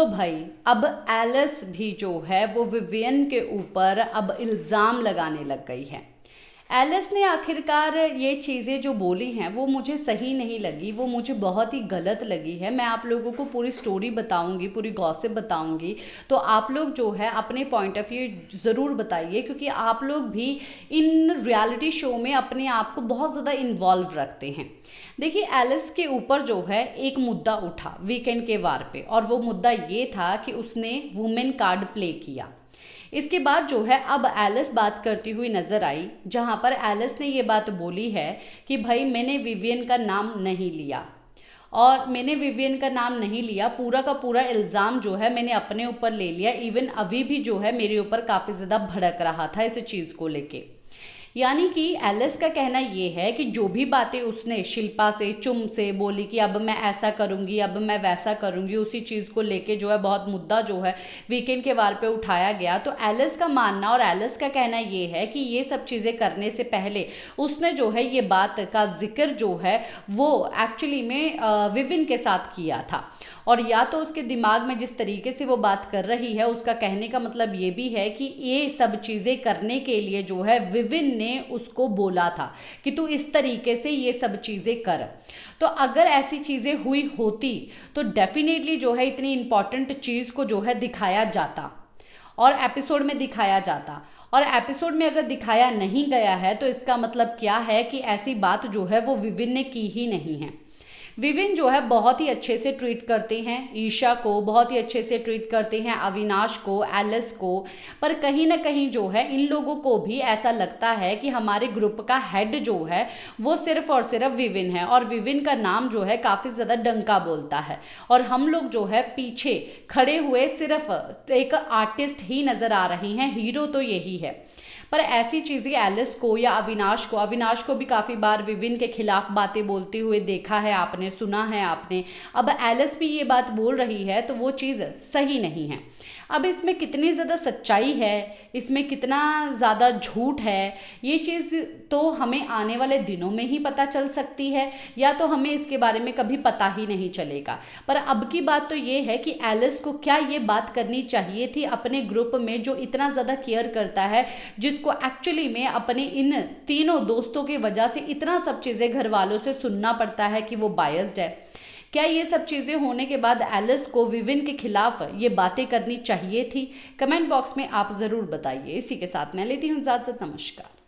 तो भाई अब एलिस भी जो है वो विवियन के ऊपर अब इल्ज़ाम लगाने लग गई है। एलिस ने आखिरकार ये चीज़ें जो बोली हैं वो मुझे सही नहीं लगी, वो मुझे बहुत ही गलत लगी है। मैं आप लोगों को पूरी स्टोरी बताऊंगी, पूरी गॉसिप बताऊंगी, तो आप लोग जो है अपने पॉइंट ऑफ व्यू ज़रूर बताइए, क्योंकि आप लोग भी इन रियलिटी शो में अपने आप को बहुत ज़्यादा इन्वॉल्व रखते हैं। देखिए, एलिस के ऊपर जो है एक मुद्दा उठा वीकेंड के वार पे, और वो मुद्दा ये था कि उसने वुमेन कार्ड प्ले किया। इसके बाद जो है अब एलिस बात करती हुई नजर आई, जहां पर एलिस ने ये बात बोली है कि भाई मैंने विवियन का नाम नहीं लिया, और मैंने विवियन का नाम नहीं लिया, पूरा का पूरा इल्ज़ाम जो है मैंने अपने ऊपर ले लिया। इवन अभी भी जो है मेरे ऊपर काफ़ी ज़्यादा भड़क रहा था इस चीज़ को लेके। यानी कि एलिस का कहना ये है कि जो भी बातें उसने शिल्पा से, चुम से बोली कि अब मैं ऐसा करूंगी, अब मैं वैसा करूंगी, उसी चीज़ को लेके जो है बहुत मुद्दा जो है वीकेंड के वार पे उठाया गया। तो एलिस का मानना और एलिस का कहना ये है कि ये सब चीज़ें करने से पहले उसने जो है ये बात का जिक्र जो है वो एक्चुअली में विविन के साथ किया था। और या तो उसके दिमाग में जिस तरीके से वो बात कर रही है, उसका कहने का मतलब ये भी है कि ये सब चीज़ें करने के लिए जो है विविन ने उसको बोला था कि तू इस तरीके से ये सब चीज़ें कर। तो अगर ऐसी चीज़ें हुई होती तो डेफिनेटली जो है इतनी इंपॉर्टेंट चीज़ को जो है दिखाया जाता और एपिसोड में दिखाया जाता। और एपिसोड में अगर दिखाया नहीं गया है तो इसका मतलब क्या है कि ऐसी बात जो है वो विविन ने की ही नहीं है। विविन जो है बहुत ही अच्छे से ट्रीट करते हैं ईशा को, बहुत ही अच्छे से ट्रीट करते हैं अविनाश को, एलिस को, पर कहीं ना कहीं जो है इन लोगों को भी ऐसा लगता है कि हमारे ग्रुप का हेड जो है वो सिर्फ और सिर्फ विविन है, और विविन का नाम जो है काफ़ी ज़्यादा डंका बोलता है, और हम लोग जो है पीछे खड़े हुए सिर्फ एक आर्टिस्ट ही नज़र आ रहे हैं, हीरो तो यही है। पर ऐसी चीज़ें एलिस को या अविनाश को भी काफ़ी बार विविन के खिलाफ बातें बोलते हुए देखा है आपने, सुना है आपने। अब एलिस भी ये बात बोल रही है तो वो चीज़ सही नहीं है। अब इसमें कितनी ज़्यादा सच्चाई है, इसमें कितना ज़्यादा झूठ है, ये चीज़ तो हमें आने वाले दिनों में ही पता चल सकती है, या तो हमें इसके बारे में कभी पता ही नहीं चलेगा। पर अब की बात तो ये है कि एलिस को क्या ये बात करनी चाहिए थी अपने ग्रुप में जो इतना ज़्यादा केयर करता है, जिसको एक्चुअली में अपने इन तीनों दोस्तों की वजह से इतना सब चीज़ें घर वालों से सुनना पड़ता है कि वो बायस्ड है। क्या ये सब चीज़ें होने के बाद एलिस को विविन के खिलाफ ये बातें करनी चाहिए थी? कमेंट बॉक्स में आप ज़रूर बताइए। इसी के साथ मैं लेती हूँ इजाज़त। नमस्कार।